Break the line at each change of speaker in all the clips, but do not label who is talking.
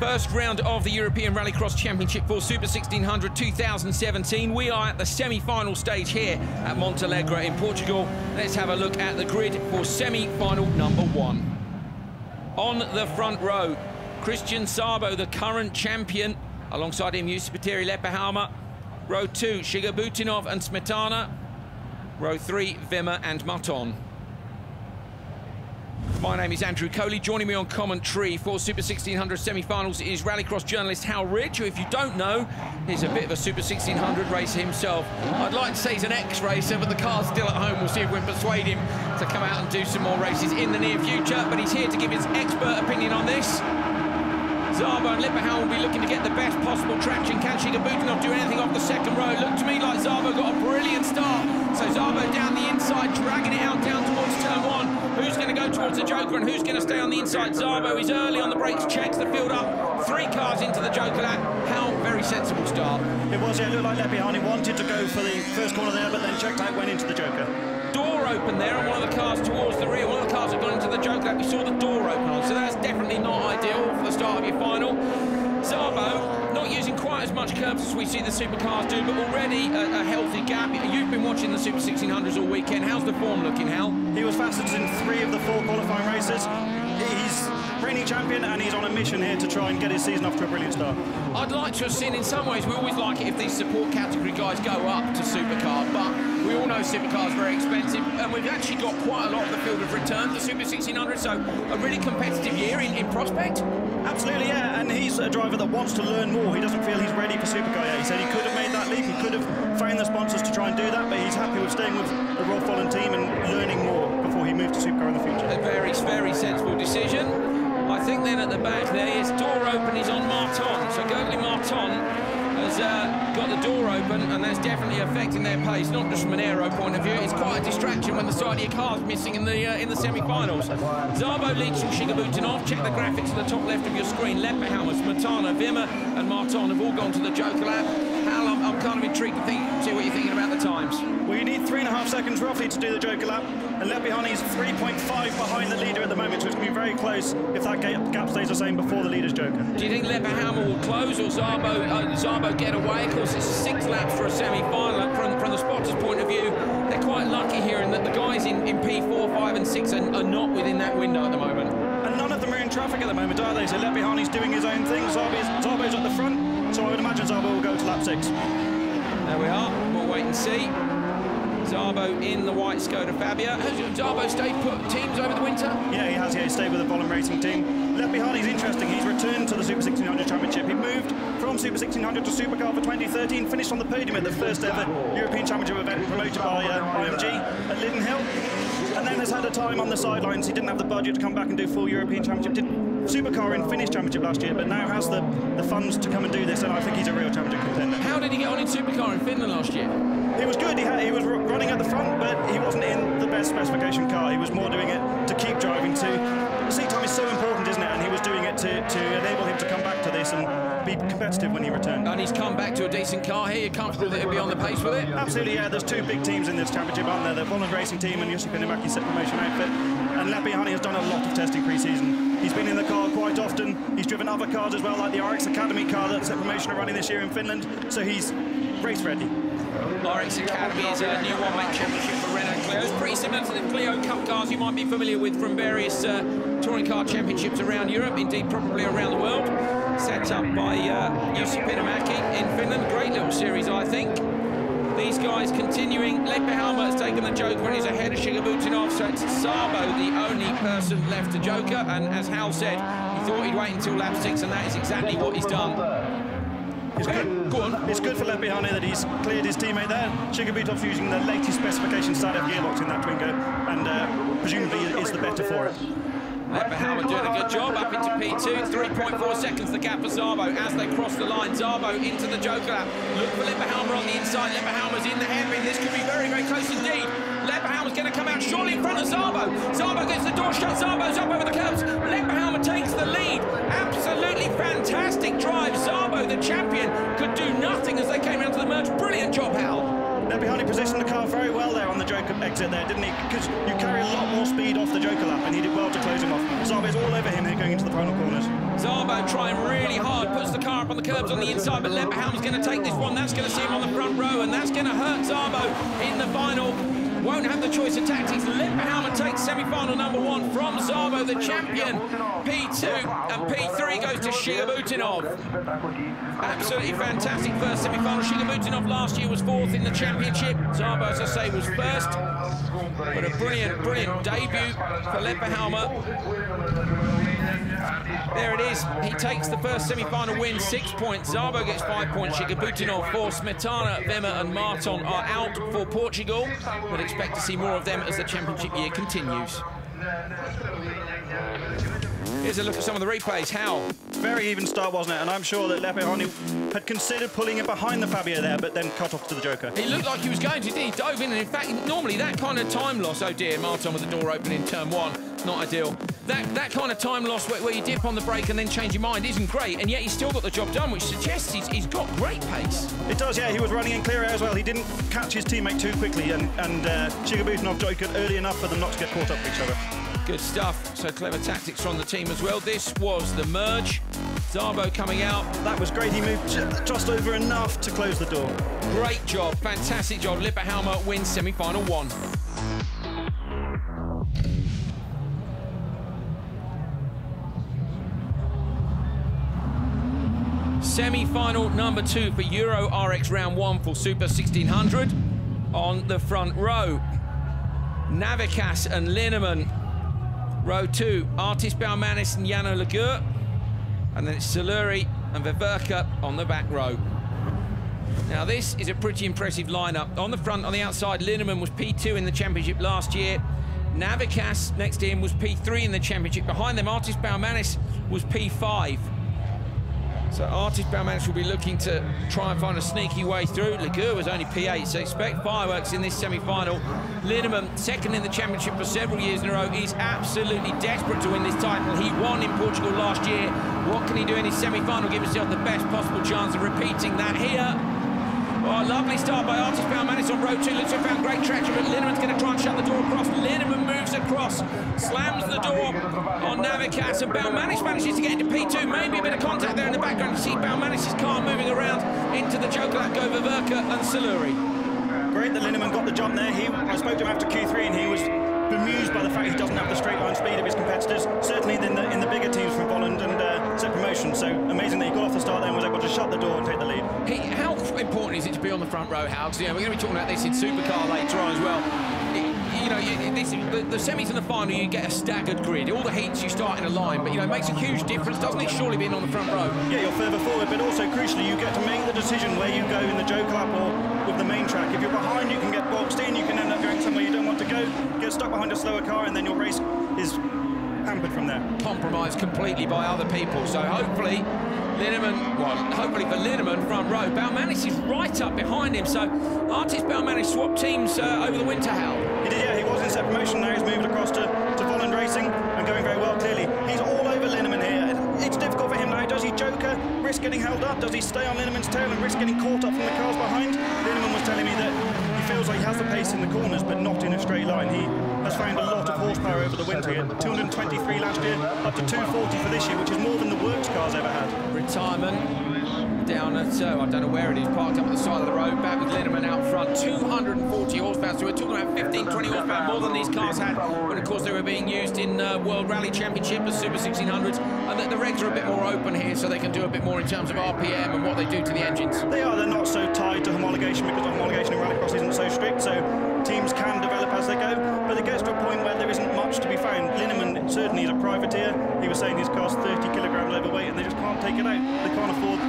First round of the European Rallycross Championship for Super 1600 2017. We are at the semi-final stage here at Montalegre in Portugal. Let's have a look at the grid for semi-final number 1. On the front row, Christian Szabo, the current champion. Alongside him, Jussi Leppähalma. Row 2, Shiga Butinov and Smetana. Row 3, Wimmer and Marton. My name is Andrew Coley. Joining me on commentary for Super 1600 semi-finals is Rallycross journalist Hal Ridge, who, if you don't know, is a bit of a Super 1600 racer himself. I'd like to say he's an ex-racer, but the car's still at home. We'll see if we can persuade him to come out and do some more races in the near future, but he's here to give his expert opinion on this. Szabo and Leppähalma will be looking to get the best possible traction. Can Shiga Butinov do anything off the second row? Looked to me like Szabo got a brilliant start. So Szabo down the inside, dragging it out down towards turn 1. Who's going to go towards the Joker and who's going to stay on the inside? Szabo is early on the brakes, checks the field up. 3 cars into the Joker lap. How very sensible start.
It was, yeah, it looked like Leppähalma wanted to go for the first corner there, but then checked out, went into the Joker.
Door open there on one of the cars towards the rear. One of the cars have gone into the Joker lap. We saw the door open on, so that's definitely not ideal for the start of your final. Szabo not using quite as much curbs as we see the supercars do, but already a healthy gap. You've been watching the Super 1600s all weekend. How's the form looking, Hal?
He was fastest in 3 of the 4 qualifying races. He's reigning champion and he's on a mission here to try and get his season off to a brilliant start.
I'd like to have seen, in some ways, we always like it if these support category guys go up to supercar, but we all know supercars are very expensive, and we've actually got quite a lot of the field of return for Super 1600, so a really competitive year in prospect.
Absolutely, yeah, and he's a driver that wants to learn more. He doesn't feel he's ready for supercar yet. He said he could have made that leap, he could have found the sponsors to try and do that, but he's happy with staying with the Rolf Follen team and learning more before he moves to supercar in the future.
A very, very sensible decision. I think then at the back there, his door open is on Marton. So Gertli Marton has got the door open, and that's definitely affecting their pace, not just from an aero point of view. It's quite a distraction when the side of your car's missing in the semi-finals. Szabo leads from Shiga Butinov. Check the graphics at the top left of your screen. Leppähalma, Smetana, Wimmer and Marton have all gone to the Joker lap. Hal, I'm kind of intrigued to see what you're thinking about the times.
Well, you need 3.5 seconds roughly to do the Joker lap, and Leppähalma is 3.5 behind the leader at the moment, so it's going to be very close if that gap stays the same before the leader's Joker.
Do you think Leppähalma will close or Szabo get away? Of course, it's 6 laps for a semi-final. From the spotters' point of view, they're quite lucky here in that the guys in P4, 5 and 6 are not within that window at the moment.
And none of them are in traffic at the moment, are they? So Leppähalma's doing his own thing, Szabo's at the front, so I would imagine Szabo will go to lap 6.
There we are, we'll wait and see. Szabo in the white Skoda Fabia. Has Szabo stayed put teams over the winter?
Yeah, he has. Yeah, he stayed with the Volum Racing team. Leppähalma's interesting. He's returned to the Super 1600 Championship. He moved from Super 1600 to Supercar for 2013, finished on the podium at the first ever European Championship event promoted by IMG at Lydden Hill, and then has had a time on the sidelines. He didn't have the budget to come back and do full European Championship. Did Supercar in Finnish Championship last year, but now has the funds to come and do this, and I think he's a real championship contender.
How did he get on in Supercar in Finland last year?
He was good. He was running at the front, but he wasn't in the best specification car. He was more doing it to keep driving to. The seat time is so important, isn't it? And he was doing it to enable him to come back to this and be competitive when he returned.
And he's come back to a decent car here. You're comfortable that he'll be on the pace with it?
Absolutely, yeah. There's 2 big teams in this championship, aren't there? The Volvo Racing team and Jussi Pinimäki's set promotion outfit. And Leppähalma has done a lot of testing pre-season. He's been in the car quite often. He's driven other cars as well, like the RX Academy car that set promotion are running this year in Finland. So he's race ready.
RX Academy is a new one-man championship for Renault Clio. It's pretty similar to the Clio Cup cars you might be familiar with from various touring car championships around Europe, indeed probably around the world. Set up by Jussi Pinimäki in Finland. Great little series, I think. These guys continuing. Leppähalma has taken the Joker and is ahead of Shiga Butinov, so it's Szabo, the only person left to Joker. And as Hal said, he thought he'd wait until lap 6, and that is exactly what he's done.
It's good. Go on. It's good for Leppähalma that he's cleared his teammate there. Shiga Butov's using the latest specification Sadev gearbox in that Twingo, and presumably is the better for it.
Leppähalma doing a good job up into P2, 3.4 seconds the gap for Szabo as they cross the line. Szabo into the Joker lap. Look for Leppähalma on the inside. Leppähalma's in the hairpin. This could be very, very close indeed. Leppähalma's going to come out surely in front of Szabo. Szabo gets the door shut. Szabo's up over the curbs. Leppähalma takes the lead. Absolutely fantastic drive. Szabo, the champion, could do nothing as they came out to the merge. Brilliant job, Hal.
Leppähalma positioned the car very well there on the Joker exit there, didn't he? Because you carry a lot more speed off the Joker lap, and he did well to close him off. Szabo's all over him here going into the final corners.
Szabo trying really hard, puts the car up on the curbs on the inside, but Lepperhelm's going to take this one. That's going to see him on the front row, and that's going to hurt Szabo in the final. Won't have the choice of tactics. Lepperhelm takes semi-final number 1 from Szabo, the champion. P2 and P3 goes to Shigabutinov. Absolutely fantastic first semi-final. Shigabutinov last year was 4th in the championship. Szabo, as I say, was 1st. But a brilliant, brilliant debut for Lepperhelm. There it is. He takes the first semi-final win, 6 points. Szabo gets 5 points. Shigabutinov 4. Smetana, Wimmer and Marton are out for Portugal. But expect to see more of them as the championship year continues. Here's a look at some of the replays. How?
Very even start, wasn't it? And I'm sure that Lepperhelm had considered pulling it behind the Fabio there, but then cut off to the Joker.
He looked like he was going to. He dove in, and in fact, normally that kind of time loss, oh dear, Marton with the door open in turn 1, not ideal. That kind of time loss where you dip on the brake and then change your mind isn't great, and yet he's still got the job done, which suggests he's got great pace. It
does, yeah. He was running in clear air as well. He didn't catch his teammate too quickly, and Shigabutinov jokered early enough for them not to get caught up with each other.
Good stuff. So clever tactics from the team as well. This was the merge. Szabo coming out.
That was great. He moved just over enough to close the door.
Great job. Fantastic job. Lepperhelm wins semi-final 1. Semi-final number 2 for Euro RX round 1 for Super 1600. On the front row, Navikas and Linnemann. Row 2, Artis Baumanis and Jano Lagur. And then it's Saluri and Veverka on the back row. Now this is a pretty impressive lineup. On the front, on the outside, Linnemann was P2 in the championship last year. Navikas next to him was P3 in the championship. Behind them, Artis Baumanis was P5. So Artis Baumanis will be looking to try and find a sneaky way through. Lagur was only P8, so expect fireworks in this semi-final. Linnemann, 2nd in the championship for several years in a row. He's absolutely desperate to win this title. He won in Portugal last year. What can he do in his semi-final? Give himself the best possible chance of repeating that here. Oh, lovely start by Artis Baumanis on row 2. Looks like found great traction, but Linnemann's going to try and shut the door across. Linnemann moves across, slams the door on Navikas, and Baumanis manages to get into P2. Maybe a bit of contact there in the background. You see Baumanis' car moving around into the Joker. Go Veverka and Saluri.
Great that Linnemann got the jump there. I spoke to him after Q3, and he was bemused by the fact he doesn't have the straight line speed of his competitors, certainly in the bigger teams from Holland and Set Promotion. So amazing that he got off the start there and was able to shut the door and take the lead.
How important is it to be on the front row, Hal? We're going to be talking about this in Supercar later on as well. The semis and the final, you get a staggered grid. All the heats you start in a line, but it makes a huge difference, doesn't it? Surely being on the front row.
Yeah, you're further forward, but also crucially, you get to make the decision where you go in the Joker lap or with the main track. If you're behind, you can get boxed in. You can end up going somewhere you don't want to go, get stuck behind a slower car, and then your race is hampered from there.
Compromised completely by other people. So hopefully hopefully for Linnemann, front row. Baumanis is right up behind him, so Artis Baumanis swapped teams over the winter, Hal.
He did, yeah. He was in Set Promotion, now he's moved across to Holland Racing and going very well, clearly. He's all over Linnemann here. It's difficult for him now. Does he Joker, risk getting held up? Does he stay on Linnemann's tail and risk getting caught up from the cars behind? Linnemann was telling me that he feels like he has the pace in the corners, but not in a straight line. He has found a lot of horsepower over the winter. He had 223 last year, up to 240 for this year, which is more than the works cars ever had.
Retirement down at, I don't know where it is, parked up at the side of the road, back with Linnemann out front, 240 horsepower, so we're talking about 15, 20 horsepower more than these cars had when, of course, they were being used in World Rally Championship as Super 1600s, and the regs are a bit more open here, so they can do a bit more in terms of RPM and what they do to the engines.
They're not so tied to homologation, because homologation in Rallycross isn't so strict, so teams can develop as they go, but it gets to a point where there isn't much to be found. Linnemann certainly is a privateer. He was saying his car's 30 kilograms overweight, and they just can't take it out. They can't afford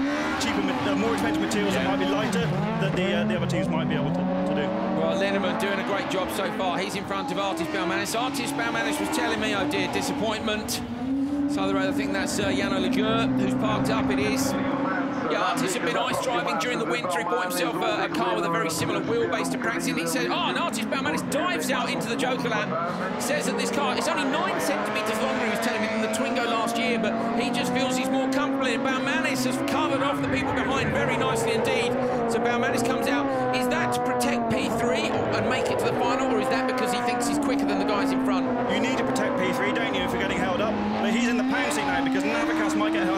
more expensive materials that might be lighter that the other teams might be able to do.
Well, Linnemann doing a great job so far. He's in front of Artis Baumanis. Artis Baumanis was telling me, oh dear, disappointment. So I think that's Jano Lagur who's parked up. It is. Yeah, Artis had been ice driving during the winter. He bought himself a car with a very similar wheelbase to practice in. He said, and Artis Baumanis dives out into the Joker lap. Says that this car is only 9 centimetres longer, he was telling me, than the Twingo last year, but he just feels he's more comfortable in it. Baumanis has covered off the people behind very nicely indeed. So Baumanis comes out. Is that to protect P3 and make it to the final, or is that because he thinks he's quicker than the guys in front?
You need to protect P3, don't you, if you're getting held up? But he's in the pound seat now because Navikas might get held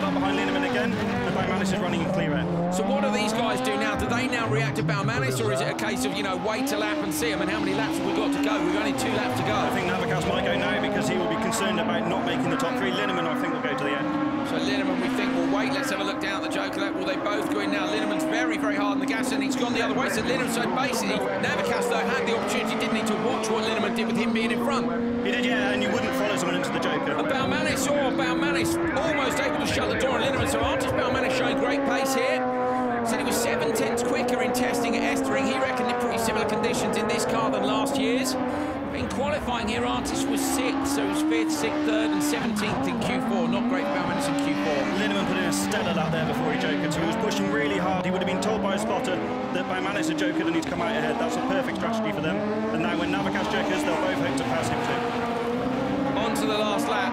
now. Do they now react to Baumanis, or is it a case of, you know, wait a lap and see? I mean, how many laps have we got to go? We've only 2 laps to go.
I think Navicas might go now because he will be concerned about not making the top 3. Linneman, I think, will go to the end.
So Linneman, we think, will wait. Let's have a look down at the Joker lap. Will they both go in now? Linneman's very, very hard on the gas, and he's gone the other way. So Linneman, so basically, Navicas, though, had the opportunity, didn't need to watch what Linneman did with him being in front.
He did, yeah, and you wouldn't follow someone into the Joker.
And Baumanis almost able to shut the door on Linneman. So Artis Baumanis showing great pace here. Said he was 7/10 quicker in testing at Estering. He reckoned in pretty similar conditions in this car than last year's. In qualifying here, Artis was 6th, so he was 5th, 6th, 3rd and 17th in Q4. Not great for Baumanis in Q4.
Linneman put in a stellar lap there before he joked, so he was pushing really hard. He would have been told by a spotter that Baumanis had joked and he'd come out ahead. That's a perfect strategy for them. And now when Navicas jokers, they'll both hope to pass him too.
On to the last lap.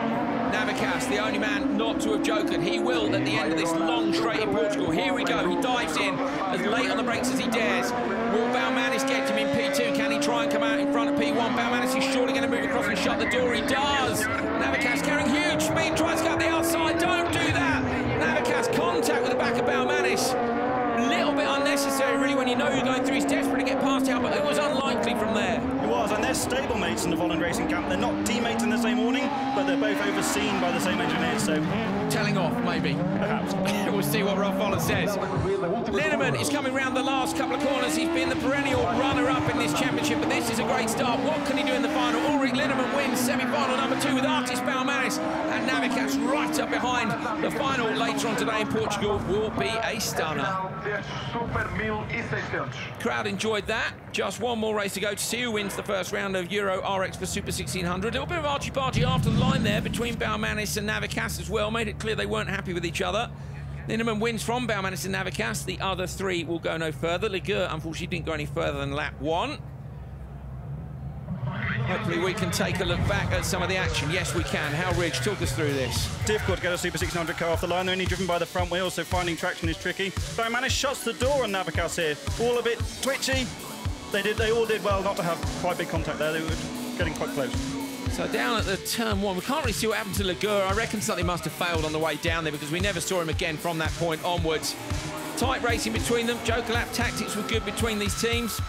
Navicas, the only man not to have jokered. He will at the end of this long straight in Portugal. Here we go. He dives in as late on the brakes as he dares. Will Baumanis get him in P2? Can he try and come out in front of P1? Baumanis is surely going to move across and shut the door. He does. Navicas carrying huge speed, tries to go up the outside. Don't do that. Navicas contact with the back of Baumanis. A little bit unnecessary, really, when you know you're going through. He's desperate to get past out, but it was unlikely from there.
It was, and they're stablemates in the Volland Racing camp. They're not teammates in the same awning, but they're both overseen by the same engineers, so...
Telling off, maybe.
Perhaps.
We'll see what Rolf Volland says. Linneman is coming round the last couple of corners. He's been the perennial runner-up in this championship, but this is a great start. What can he do in the final? Ulrich Linneman wins semi-final number 2 with Artis Baumanis, and Navicas right up behind. The final later on today in Portugal will be a stunner. Crowd enjoyed that. Just one more race to go to see who wins the first round of Euro RX for Super 1600. A little bit of archie-barchie after the line there between Baumanis and Navicas as well. Made it clear they weren't happy with each other. Linneman wins from Baumanis and Navicas. The other 3 will go no further. Ligur, unfortunately, didn't go any further than lap 1. Hopefully we can take a look back at some of the action. Yes, we can. Hal Ridge, talk us through this.
Difficult to get a Super 1600 car off the line. They're only driven by the front wheels, so finding traction is tricky. Baumanis shuts the door on Navicas here. All a bit twitchy. They all did well not to have quite big contact there. They were getting quite close.
So down at the turn 1, we can't really see what happened to Ligur. I reckon something must have failed on the way down there because we never saw him again from that point onwards. Tight racing between them. Joker lap tactics were good between these teams.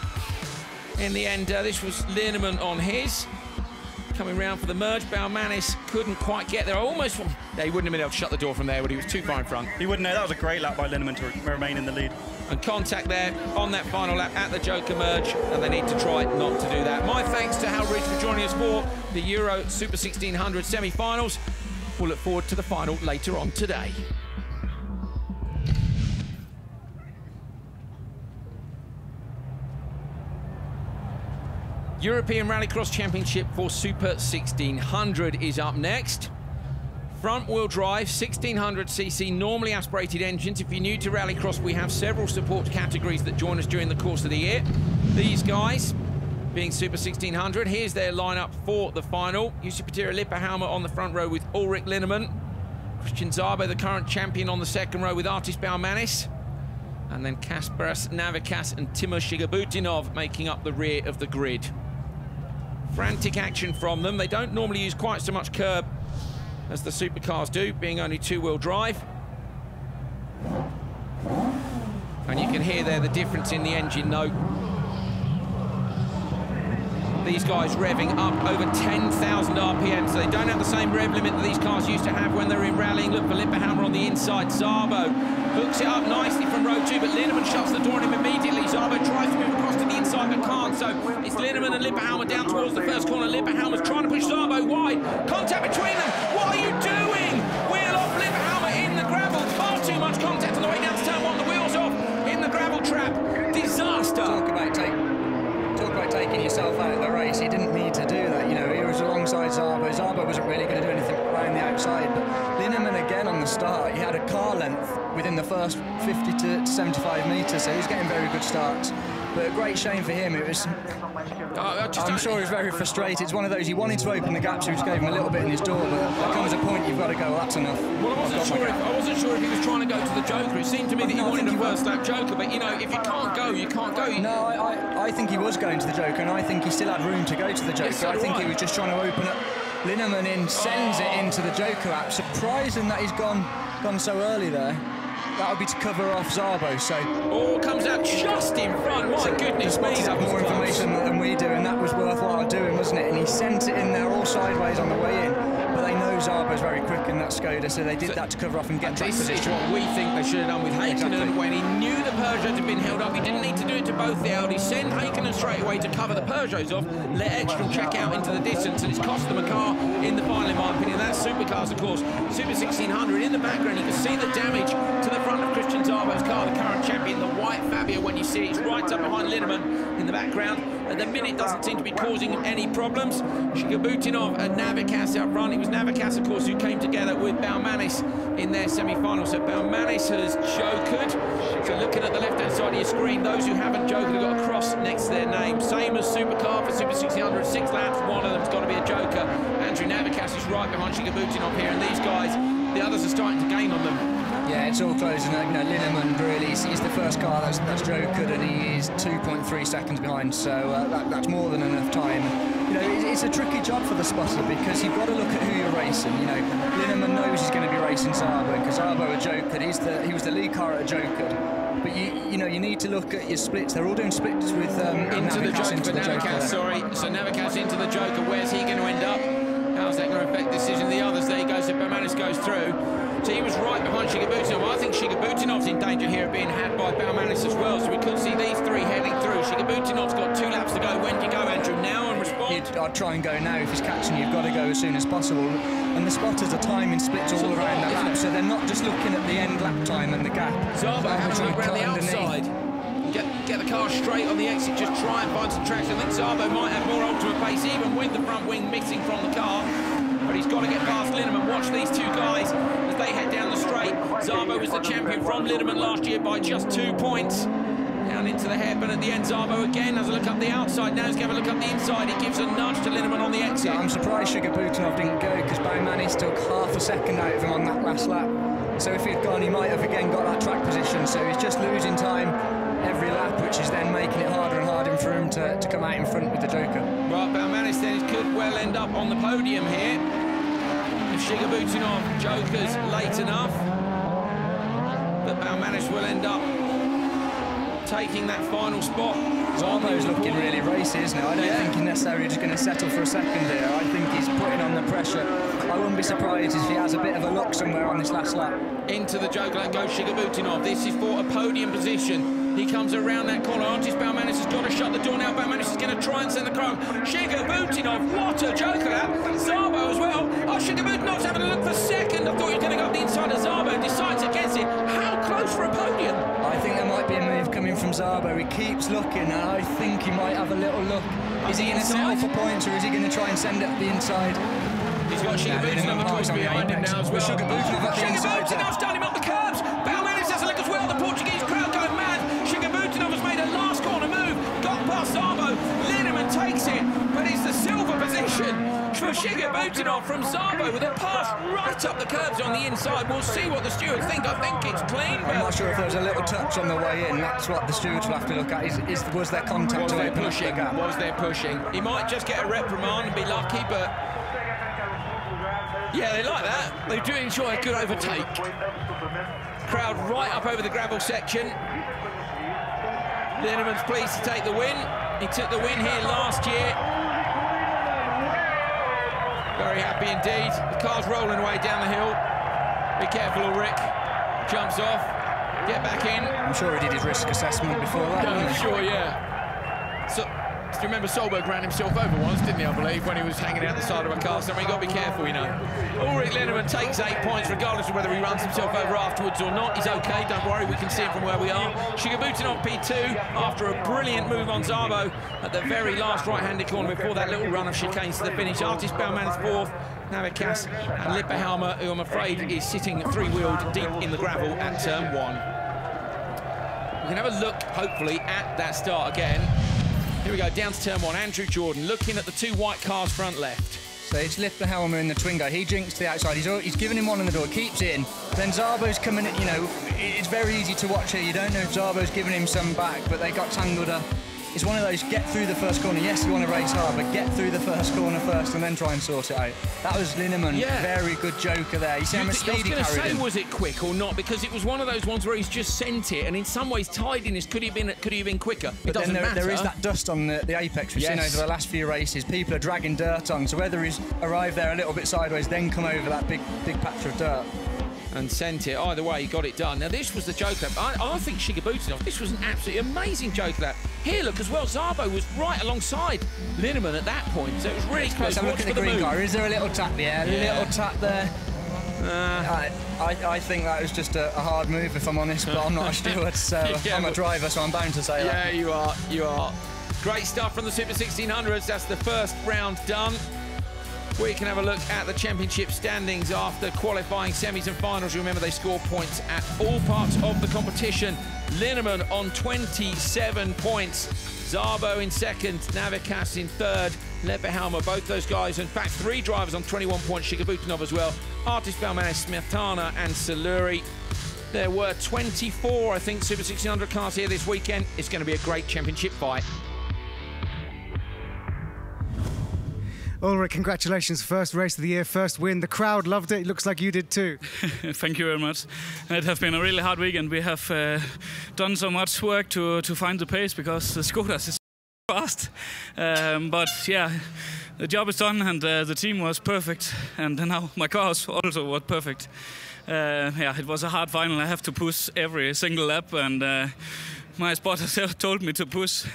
In the end, this was Linneman on his. Coming round for the merge, Baumanis couldn't quite get there. Almost, yeah, he wouldn't have been able to shut the door from there, but he was too far in front.
He wouldn't know. That was a great lap by Linneman to remain in the lead.
And contact there on that final lap at the Joker merge, and they need to try not to do that. My thanks to Hal Ridge for joining us for the Euro Super 1600 semi-finals. We'll look forward to the final later on today. European Rallycross Championship for Super 1600 is up next. Front-wheel drive, 1600cc, normally aspirated engines. If you're new to Rallycross, we have several support categories that join us during the course of the year. These guys being Super 1600. Here's their lineup for the final. Jussi Petteri Lipperhaumer on the front row with Ulrich Linneman. Christian Szabo, the current champion, on the second row with Artis Baumanis. And then Kasparas Navicas and Timo Shigabutinov making up the rear of the grid. Frantic action from them. They don't normally use quite so much curb as the supercars do, being only 2-wheel drive. And you can hear there the difference in the engine note. These guys revving up over 10,000 RPM, so they don't have the same rev limit that these cars used to have when they were in rallying. Look for Lipperhaumer on the inside. Szabo hooks it up nicely from row 2, but Linneman shuts the door on him immediately. Szabo tries to move across to the inside, but can't, so it's Linneman and Lipperhaumer down towards the first corner. Lipperhaumer's trying to push Szabo wide. Contact between them. What are you doing? Wheel off Lipperhaumer in the gravel. Far too much contact on the way down to turn 1. The wheels off in the gravel trap. Disaster.
Talk about taking yourself out of the race. He didn't need to do that. You know, he was alongside Szabo. Szabo wasn't really going to do anything around the outside, but Linneman again on the start, he had a car length within the first 50 to 75 metres, so he was getting very good starts. But a great shame for him. It was. I'm sure he was very frustrated. It's one of those, he wanted to open the gap, so he just gave him a little bit in his door, but there comes a point you've got to go, well, that's enough.
Well, I wasn't sure if he was trying to go to the Joker. It seemed to me that he wanted a first lap Joker, but you know, if you can't go, you can't go.
No, I think he was going to the Joker, and I think he still had room to go to the Joker.
Yes, so
I think he was just trying to open up. Linneman in, sends it into the Joker lap. Surprising that he's gone so early there. that would be to cover off Szabo. So
all comes out just in front. My goodness me,
that was more information than we do, and that was worthwhile doing, wasn't it? And he sent it in there all sideways on the way in. But they know Szarbo's very quick in that Skoda, so they did that to cover off and get track position.
This is what we think they should have done with Häkkinen when he knew the Peugeot had been held up. He didn't need to do it to both the Audis. Send Häkkinen straight away to cover the Peugeots off, let Ekstrom check out into the distance, and it's cost them a car in the final, in my opinion. That's supercars, of course. Super 1600 in the background. You can see the damage to the front of Christian Szarbo's car, the current champion, the white Fabia. When you see it, it's right up behind Linnemann in the background. At the minute, doesn't seem to be causing any problems. Shigabutinov and Navikas out front. It was Navikas, of course, who came together with Baumanis in their semi-final. So Baumanis has jokered. So looking at the left-hand side of your screen, those who haven't jokered have got a cross next to their name. Same as Supercar for Super 1600, 6 laps. One of them's got to be a joker. Andrew Navikas is right behind Shigabutinov here, and these guys, the others are starting to gain on them.
Yeah, it's all close, and you know, Linnemann really, he's the first car that's jokered, and he is 2.3 seconds behind, so that's more than enough time. You know, it's a tricky job for the spotter, because you've got to look at who you're racing. You know, Linnemann knows he's going to be racing Szarbo, because Szarbo are jokered. He was the lead car at a jokered. But you know, you need to look at your splits. They're all doing splits with
into the joker for Navikas. Sorry, so Navikas into the joker. Where's he going to end up? How's that going to affect the decision of the others? There he goes. So Baumanis goes through. So he was right behind Shigabutinov. I think Shigabutinov's in danger here of being had by Baumanis as well. So we could see these three heading through. Shigabutinov's got 2 laps to go. When do you go, Andrew? Now and respond?
I'd try and go now. If he's catching you, you've got to go as soon as possible. And the spotters are timing splits all around the lap, so they're not just looking at the end lap time and the gap.
Szarbo having a look around the outside. Get the car straight on the exit, just try and find some traction. I think Szarbo might have more ultimate pace, even with the front wing missing from the car. But he's got to get past Linnemann. Watch these two guys as they head down the straight. Szarbo was the champion from Linnemann last year by just 2 points. Down into the hairpin at the end. Szarbo again has a look up the outside. Now he's going to look up the inside. He gives a nudge to Linnemann on the exit.
I'm surprised Shigabutinov didn't go, because Baumanis took half a second out of him on that last lap. So if he'd gone, he might have again got that track position. So he's just losing time every lap, which is then making it harder and harder for him to come out in front with the joker.
Right, Baumanis then could well end up on the podium here if Shigabutinov jokers late enough. But Baumanis will end up taking that final spot.
Szarbo's looking really racy, isn't it? I don't think he's necessarily just going to settle for a second here. I think he's putting on the pressure. I wouldn't be surprised if he has a bit of a look somewhere on this last lap.
Into the joker lane goes Shigabutinov. This is for a podium position. He comes around that corner. Artis Baumanis has got to shut the door now. Baumanis is going to try and send the car. Shigabutinov, what a joker that. Szarbo as well. Oh, Shigabutinov's having a look for second. I thought he was going to go up the inside of Szarbo. Decides against it. How close for a podium?
I think there might be a move coming from Szarbo. He keeps looking, and I think he might have a little look. Is he going to settle for points, or is he going to try and send it up the inside?
He's got Shigabutinov, of course, behind him now as well. Shigabutinov starting up the curbs. Baumanis has a look as well. The Portuguese crowd going mad. Shigabutinov has made a last corner move. Got past Szarbo. Linnemann takes it, but it's the silver position for Shigabutinov from Szarbo with a pass right up the curbs on the inside. We'll see what the stewards think. I think it's clean.
I'm not sure if there was a little touch on the way in. That's what the stewards will have to look at. Was there contact to open up the gap?
Was there pushing? He might just get a reprimand and be lucky, but yeah, they like that. They do enjoy a good overtake. Crowd right up over the gravel section. Linnemann's pleased to take the win. He took the win here last year. Very happy indeed. The car's rolling away down the hill. Be careful, Ulrich. Jumps off. Get back in.
I'm sure he did his risk assessment before that.
I'm sure, yeah. So, do you remember Solberg ran himself over once, didn't he, I believe, when he was hanging out the side of a car? So you've got to be careful, you know. Ulrich Linnemann takes 8 points, regardless of whether he runs himself over afterwards or not. He's OK, don't worry, we can see him from where we are. Shigabutinov P2 after a brilliant move on Szarbo at the very last right-handed corner before that little run of chicanes to the finish. Artis Baumanis 4th, Navikas and Lipperhalmer, who I'm afraid is sitting three-wheeled deep in the gravel at turn 1. We can have a look, hopefully, at that start again. Here we go, down to turn 1. Andrew Jordan looking at the 2 white cars front left.
So it's Lipperhalmer in the Twingo. He drinks to the outside. He's given him one on the door, keeps in. Then Szarbo's coming in, you know, it's very easy to watch here. You don't know if Szarbo's giving him some back, but they got tangled up it's one of those get through the first corner. Yes, you want to race hard, but get through the first corner first and then try and sort it out. That was Linneman, very good joker there. You see how much speed he carried.
I was going to say,
in.
was it quick or not? Because it was one of those ones where he's just sent it, and in some ways tidiness could have been quicker.
But then there is that dust on the apex we've seen over the last few races. People are dragging dirt on, so whether he's arrived there a little bit sideways, then come over that big patch of dirt.
And sent it. Either way, he got it done. Now, this was the joke lap. I think Shigebutinov, this was an absolutely amazing joke lap. Here, look, as well, Szabo was right alongside Linneman at that point, so it was really close.
Let's have a look at the green car. Is there a little tap there? A little tap there? I think that was just a hard move, if I'm honest, but I'm not a steward, so I'm a driver, so I'm bound to say that.
Yeah, you are. Great stuff from the Super 1600s. That's the first round done. We can have a look at the championship standings after qualifying semis and finals. You remember they score points at all parts of the competition. Linneman on 27 points. Szabo in second, Navikas in third, Leppehalmer, both those guys. In fact, 3 drivers on 21 points, Shigebutinov as well. Artis Balmanis, Smetana and Saluri. There were 24, I think, Super 1600 cars here this weekend. It's going to be a great championship fight.
Ulrich, congratulations. First race of the year, first win. The crowd loved it. It looks like you did too.
Thank you very much. It has been a really hard weekend. We have done so much work to find the pace because the Skodas is fast. But yeah, the job is done and the team was perfect. And now my car also was perfect. Yeah, it was a hard final. I have to push every single lap and my spotter told me to push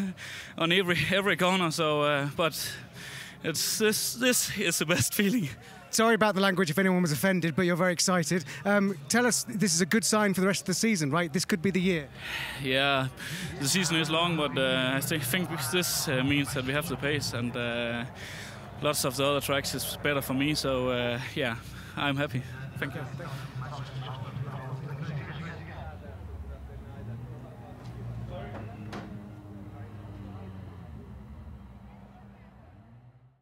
on every corner. So, but this is the best feeling.
Sorry about the language if anyone was offended, but you're very excited. Tell us, this is a good sign for the rest of the season, right? This could be the year.
Yeah, the season is long, but I think this means that we have the pace, and lots of the other tracks is better for me. So yeah, I'm happy. Thank you.